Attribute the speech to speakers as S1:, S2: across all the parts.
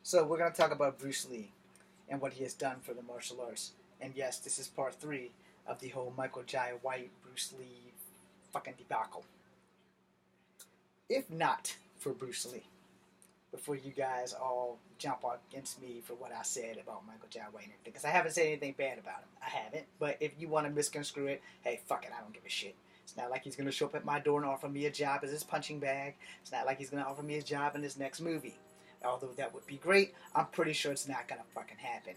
S1: So we're going to talk about Bruce Lee and what he has done for the martial arts. And yes, this is part 3 of the whole Michael Jai White Bruce Lee fucking debacle. If not for Bruce Lee, before you guys all jump against me for what I said about Michael Jai White and everything, because I haven't said anything bad about him. I haven't. But if you want to misconstrue it, hey, fuck it, I don't give a shit. It's not like he's going to show up at my door and offer me a job as his punching bag. It's not like he's going to offer me a job in his next movie. Although that would be great, I'm pretty sure it's not going to fucking happen.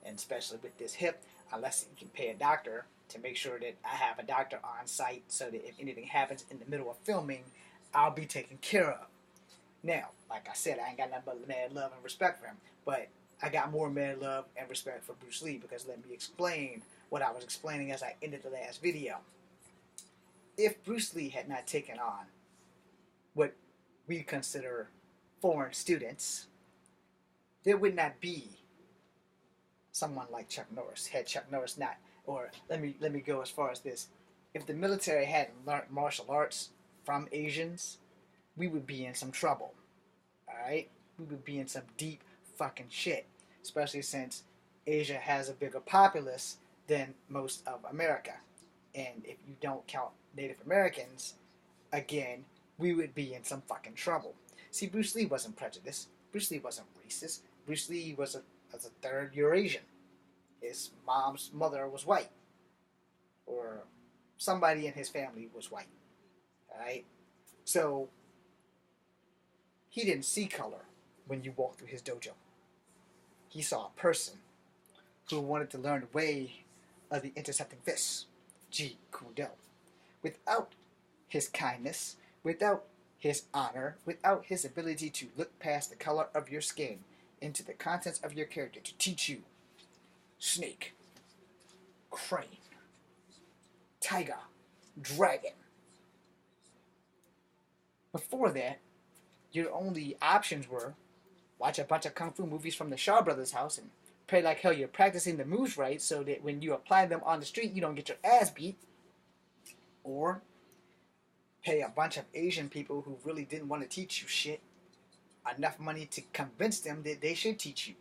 S1: And especially with this hip, unless you can pay a doctor to make sure that I have a doctor on site so that if anything happens in the middle of filming, I'll be taken care of. Now, like I said, I ain't got nothing but mad love and respect for him. But I got more mad love and respect for Bruce Lee because let me explain what I was explaining as I ended the last video. If Bruce Lee had not taken on what we consider foreign students, there would not be someone like Chuck Norris. Had Chuck Norris not, or let me go as far as this: if the military hadn't learned martial arts from Asians, we would be in some trouble. All right, we would be in some deep fucking shit, especially since Asia has a bigger populace than most of America, and if you don't count Native Americans, again, we would be in some fucking trouble. See, Bruce Lee wasn't prejudiced. Bruce Lee wasn't racist. Bruce Lee was a third Eurasian. His mom's mother was white. Or somebody in his family was white. Alright? So, he didn't see color when you walked through his dojo. He saw a person who wanted to learn the way of the intercepting fists. Jeet Kune Do. Without his kindness, without his honor, without his ability to look past the color of your skin into the contents of your character to teach you snake, crane, tiger, dragon. Before that, your only options were watch a bunch of kung fu movies from the Shaw Brothers house and pray like hell you're practicing the moves right so that when you apply them on the street you don't get your ass beat, or pay a bunch of Asian people who really didn't want to teach you shit enough money to convince them that they should teach you.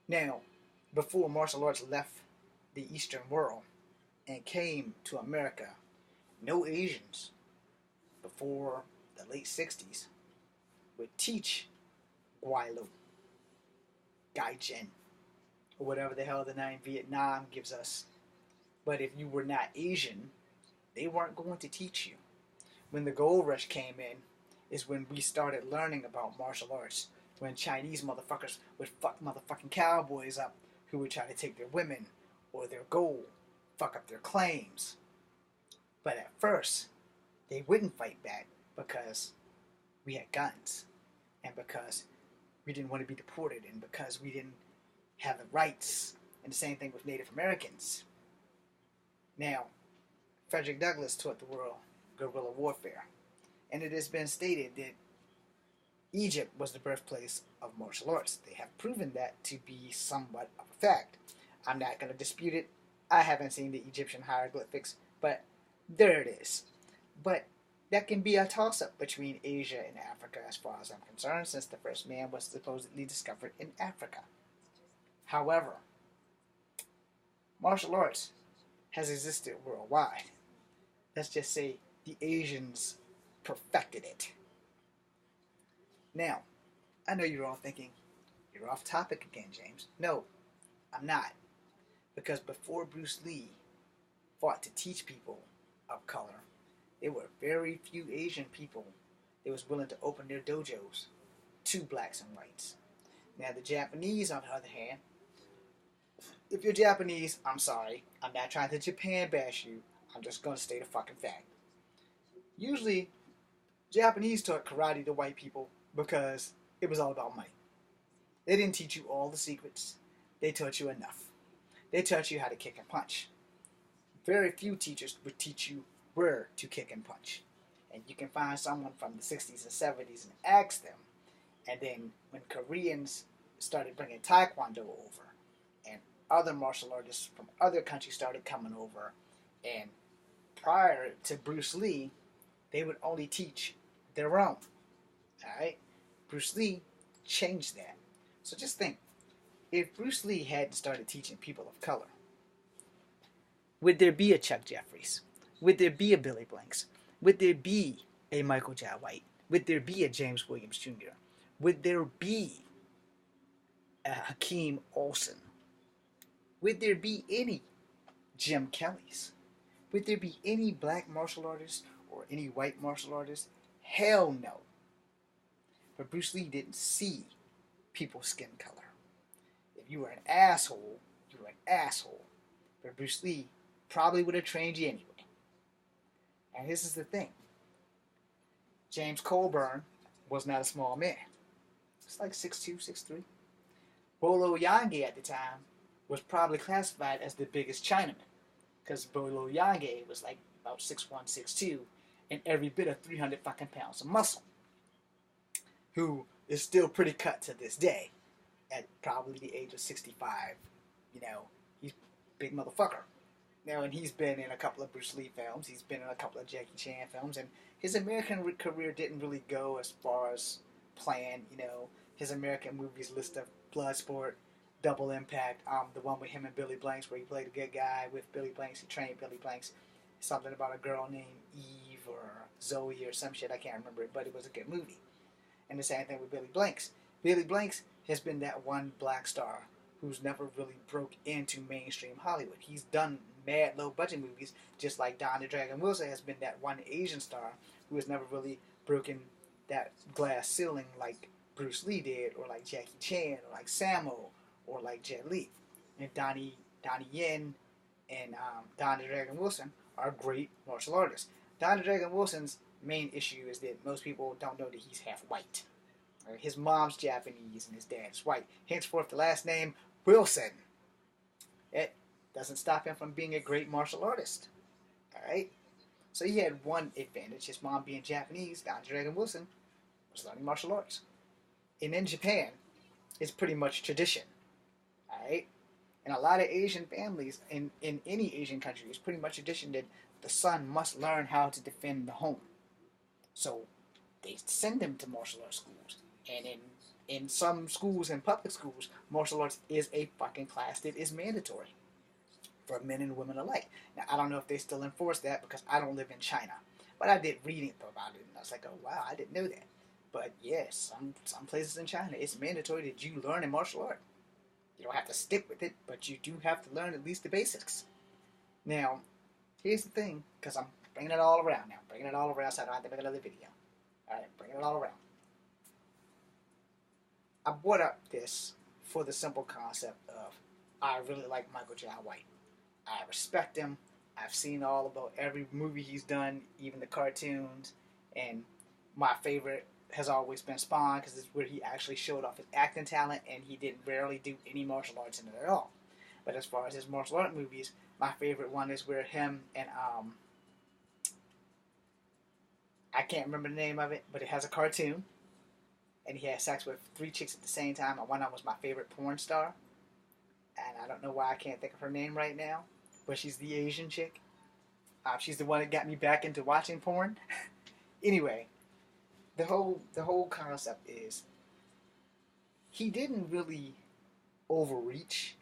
S1: Now, before martial arts left the Eastern world and came to America, no Asians before the late 60s would teach Guai Lu, Gaijin, or whatever the hell the name Vietnam gives us. But if you were not Asian, they weren't going to teach you. When the gold rush came in is when we started learning about martial arts. When Chinese motherfuckers would fuck motherfucking cowboys up who would try to take their women or their gold, fuck up their claims. But at first, they wouldn't fight back because we had guns and because we didn't want to be deported and because we didn't have the rights. And the same thing with Native Americans. Now, Frederick Douglass taught the world guerrilla warfare. And it has been stated that Egypt was the birthplace of martial arts. They have proven that to be somewhat of a fact. I'm not going to dispute it. I haven't seen the Egyptian hieroglyphics, but there it is. But that can be a toss-up between Asia and Africa as far as I'm concerned, since the first man was supposedly discovered in Africa. However, martial arts has existed worldwide. Let's just say the Asians perfected it. Now, I know you're all thinking, you're off topic again, James. No, I'm not. Because before Bruce Lee fought to teach people of color, there were very few Asian people that was willing to open their dojos to blacks and whites. Now, the Japanese, on the other hand, if you're Japanese, I'm sorry. I'm not trying to Japan bash you. I'm just going to state a fucking fact. Usually, Japanese taught karate to white people because it was all about money. They didn't teach you all the secrets. They taught you enough. They taught you how to kick and punch. Very few teachers would teach you where to kick and punch. And you can find someone from the 60s and 70s and ask them. And then when Koreans started bringing Taekwondo over, and other martial artists from other countries started coming over, and prior to Bruce Lee, they would only teach their own. Alright? Bruce Lee change that. So just think, if Bruce Lee hadn't started teaching people of color, would there be a Chuck Jeffries? Would there be a Billy Blanks? Would there be a Michael Jai White? Would there be a James Williams Jr.? Would there be a Hakeem Olsen? Would there be any Jim Kellys? Would there be any black martial artists or any white martial artists? Hell no. But Bruce Lee didn't see people's skin color. If you were an asshole, you were an asshole. But Bruce Lee probably would have trained you anyway. And this is the thing. James Colburn was not a small man. It's like 6'2", 6'3". Bolo Yange at the time was probably classified as the biggest Chinaman, because Bolo Yange was like about 6'1", 6'2", and every bit of 300 fucking pounds of muscle, who is still pretty cut to this day at probably the age of 65. You know, he's a big motherfucker. Now, and he's been in a couple of Bruce Lee films. He's been in a couple of Jackie Chan films, and his American career didn't really go as far as planned. You know, his American movies list of Bloodsport, Double Impact, the one with him and Billy Blanks, where he played a good guy with Billy Blanks. He trained Billy Blanks. Something about a girl named Eve or Zoe or some shit. I can't remember it, but it was a good movie. And the same thing with Billy Blanks. Billy Blanks has been that one black star who's never really broke into mainstream Hollywood. He's done mad low-budget movies, just like Don the Dragon Wilson has been that one Asian star who has never really broken that glass ceiling like Bruce Lee did, or like Jackie Chan, or like Sammo, or like Jet Li. And Donnie Yen and Don the Dragon Wilson are great martial artists. Don the Dragon Wilson's main issue is that most people don't know that he's half white. Right? His mom's Japanese and his dad's white. Henceforth, the last name, Wilson. It doesn't stop him from being a great martial artist. Alright? So he had one advantage. His mom being Japanese, Don the Dragon Wilson was learning martial arts. And in Japan, it's pretty much tradition. Alright? In a lot of Asian families, in any Asian country, it's pretty much tradition that the son must learn how to defend the home. So they send him to martial arts schools. And in some schools and public schools, martial arts is a fucking class that is mandatory for men and women alike. Now, I don't know if they still enforce that because I don't live in China. But I did reading about it, and I was like, oh, wow, I didn't know that. But yes, some places in China, it's mandatory that you learn a martial art. You don't have to stick with it, but you do have to learn at least the basics. Now, here's the thing, because I'm bringing it all around now. Bringing it all around so I don't have to make another video. Alright, bringing it all around. I brought up this for the simple concept of I really like Michael Jai White. I respect him. I've seen all about every movie he's done, even the cartoons. And my favorite has always been Spawn, because it's where he actually showed off his acting talent, and he didn't rarely do any martial arts in it at all. But as far as his martial art movies, my favorite one is where him and I can't remember the name of it, but it has a cartoon, and he has sex with 3 chicks at the same time, and one of them was my favorite porn star, and I don't know why I can't think of her name right now, but she's the Asian chick. She's the one that got me back into watching porn. Anyway, the whole concept is he didn't really overreach,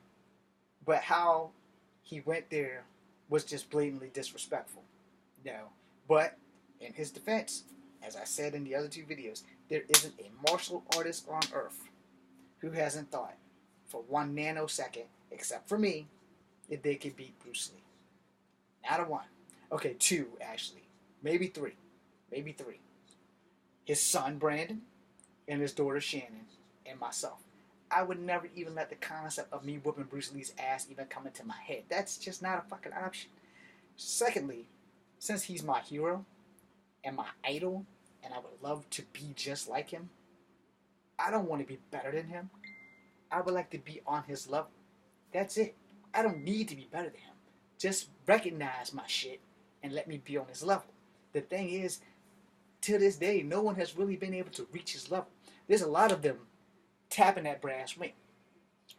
S1: but how he went there was just blatantly disrespectful. No, but in his defense, as I said in the other 2 videos, there isn't a martial artist on earth who hasn't thought for 1 nanosecond, except for me, that they could beat Bruce Lee. Not a 1. Okay, 2 actually. Maybe 3. Maybe 3. His son, Brandon, and his daughter, Shannon, and myself. I would never even let the concept of me whooping Bruce Lee's ass even come into my head. That's just not a fucking option. Secondly, since he's my hero and my idol, and I would love to be just like him, I don't want to be better than him. I would like to be on his level. That's it. I don't need to be better than him. Just recognize my shit and let me be on his level. The thing is, to this day, no one has really been able to reach his level. There's a lot of them tapping that brass ring.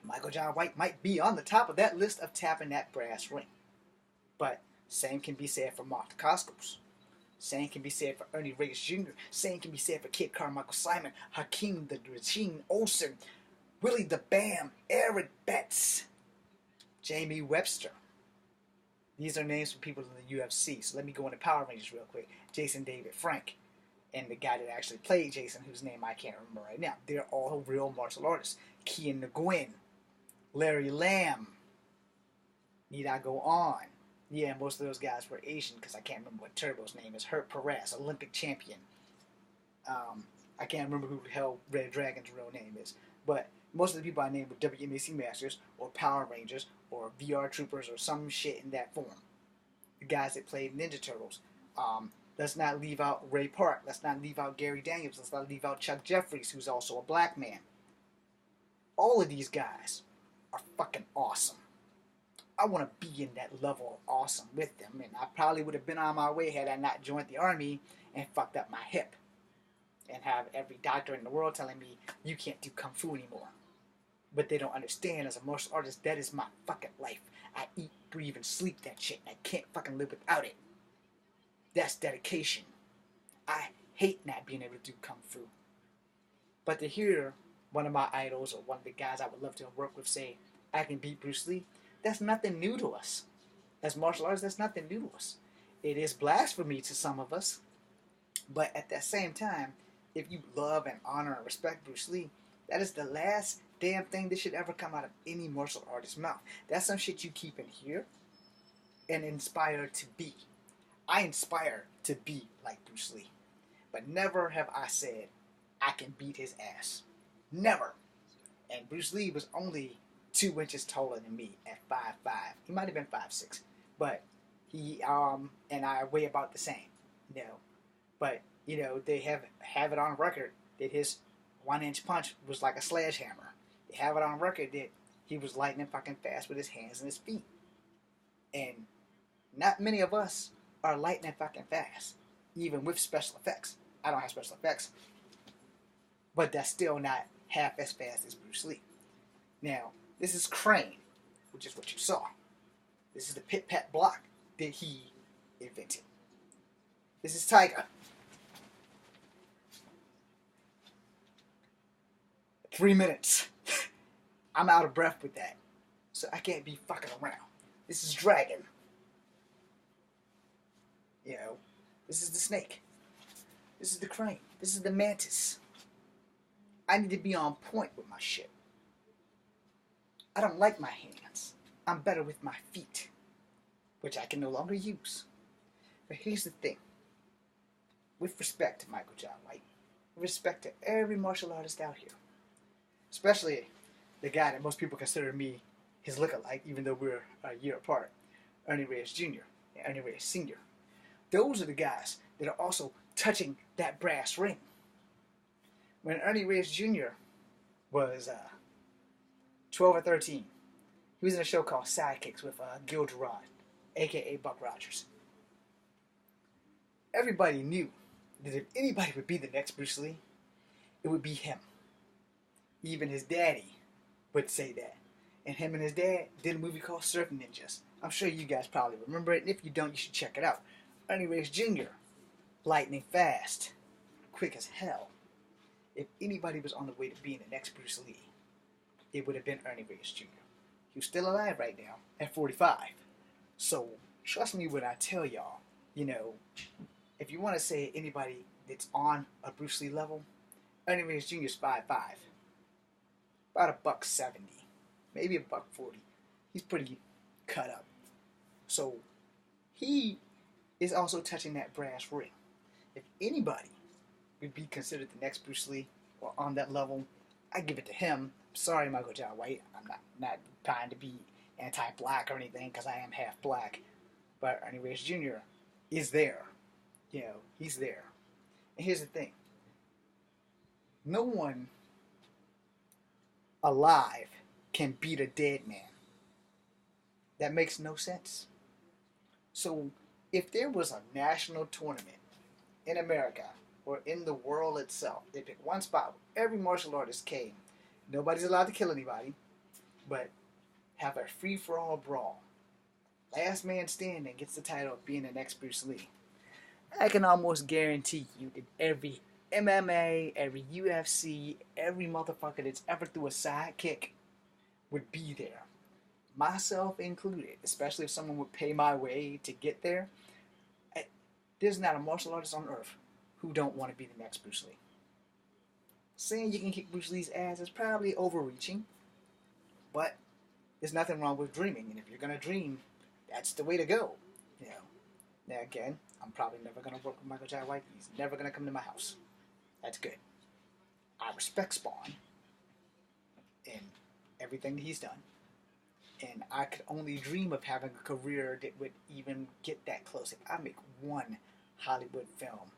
S1: Michael Jai White might be on the top of that list of tapping that brass ring. But same can be said for Mark Dacascos. Same can be said for Ernie Reyes Jr. Same can be said for Kid Carmichael Simon, Hakeem the Regine Olsen, Willie the Bam, Eric Betts, Jamie Webster. These are names for people in the UFC. So let me go into Power Rangers real quick. Jason David Frank, and the guy that actually played Jason, whose name I can't remember right now. They're all real martial artists. Kian Nguyen, Larry Lamb. Need I go on? Yeah, most of those guys were Asian because I can't remember what Turbo's name is. Hurt Perez, Olympic champion. I can't remember who the hell Red Dragon's real name is. But most of the people I named were WMAC Masters or Power Rangers or VR Troopers or some shit in that form. The guys that played Ninja Turtles. Let's not leave out Ray Park. Let's not leave out Gary Daniels. Let's not leave out Chuck Jeffries, who's also a black man. All of these guys are fucking awesome. I want to be in that level of awesome with them, and I probably would have been on my way had I not joined the army and fucked up my hip and have every doctor in the world telling me you can't do kung fu anymore. But they don't understand, as a martial artist, that is my fucking life. I eat, breathe, and sleep that shit, and I can't fucking live without it. That's dedication. I hate not being able to do kung fu. But to hear one of my idols or one of the guys I would love to work with say, I can beat Bruce Lee, that's nothing new to us. As martial artists, that's nothing new to us. It is blasphemy to some of us. But at that same time, if you love and honor and respect Bruce Lee, that is the last damn thing that should ever come out of any martial artist's mouth. That's some shit you keep in here and inspire to be. I inspire to be like Bruce Lee. But never have I said I can beat his ass. Never. And Bruce Lee was only 2 inches taller than me at 5'5". He might have been 5'6". But he and I weigh about the same. You know. But, you know, they have it on record that his 1-inch punch was like a sledgehammer. They have it on record that he was lightning fucking fast with his hands and his feet. And not many of us are lightning fucking fast, even with special effects. I don't have special effects, but that's still not half as fast as Bruce Lee. Now, this is Crane, which is what you saw. This is the pit-pat block that he invented. This is Tiger. 3 minutes. I'm out of breath with that, so I can't be fucking around. This is Dragon. You know, this is the snake. This is the crane. This is the mantis. I need to be on point with my shit. I don't like my hands. I'm better with my feet, which I can no longer use. But here's the thing. With respect to Michael John White, with respect to every martial artist out here, especially the guy that most people consider me his lookalike, even though we're a year apart, Ernie Reyes Jr. and Ernie Reyes Sr. Those are the guys that are also touching that brass ring. When Ernie Reyes Jr. was 12 or 13, he was in a show called Sidekicks with Gil Gerard, a.k.a. Buck Rogers. Everybody knew that if anybody would be the next Bruce Lee, it would be him. Even his daddy would say that. And him and his dad did a movie called Surf Ninjas. I'm sure you guys probably remember it, and if you don't, you should check it out. Ernie Reyes Jr., lightning fast, quick as hell. If anybody was on the way to being the next Bruce Lee, it would have been Ernie Reyes Jr. He's still alive right now at 45. So trust me when I tell y'all, you know, if you want to say anybody that's on a Bruce Lee level, Ernie Reyes Jr. is 5'5", about $170, maybe $140. He's pretty cut up. So he is also touching that brass ring. If anybody would be considered the next Bruce Lee or on that level, I give it to him. Sorry, Michael John White. I'm not trying to be anti-black or anything because I am half black. But Ernie Reyes Jr. is there. You know, he's there. And here's the thing. No one alive can beat a dead man. That makes no sense. So if there was a national tournament in America or in the world itself, they picked one spot where every martial artist came. Nobody's allowed to kill anybody, but have a free-for-all brawl. Last man standing gets the title of being the next Bruce Lee. I can almost guarantee you that every MMA, every UFC, every motherfucker that's ever threw a sidekick would be there. Myself included, especially if someone would pay my way to get there. There's not a martial artist on earth who don't want to be the next Bruce Lee. Saying you can kick Bruce Lee's ass is probably overreaching, but there's nothing wrong with dreaming, and if you're gonna dream, that's the way to go. You know. Now again, I'm probably never gonna work with Michael Jai White. He's never gonna come to my house. That's good. I respect Spawn and everything he's done, and I could only dream of having a career that would even get that close. If I make one Hollywood film,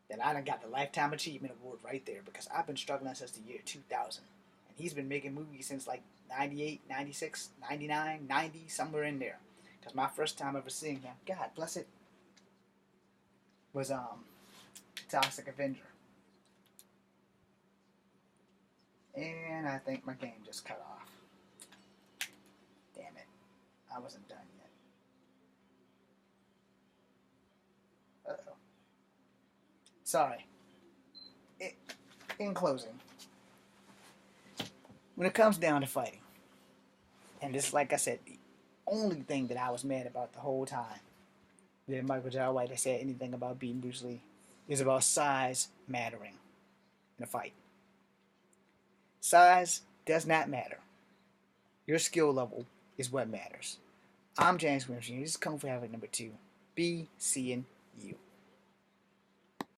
S1: then I done got the Lifetime Achievement Award right there, because I've been struggling since the year 2000. And he's been making movies since like 98, 96, 99, 90, somewhere in there. Because my first time ever seeing him, God bless it, was Toxic Avenger. And I think my game just cut off. Damn it. I wasn't done yet. Uh-oh. Sorry. In closing, when it comes down to fighting, and this, like I said, the only thing that I was mad about the whole time that Michael Jai White has said anything about beating Bruce Lee is about size mattering in a fight. Size does not matter. Your skill level is what matters. I'm James Grimshaw. This is Kung Fu Havoc number 2. Be seeing you.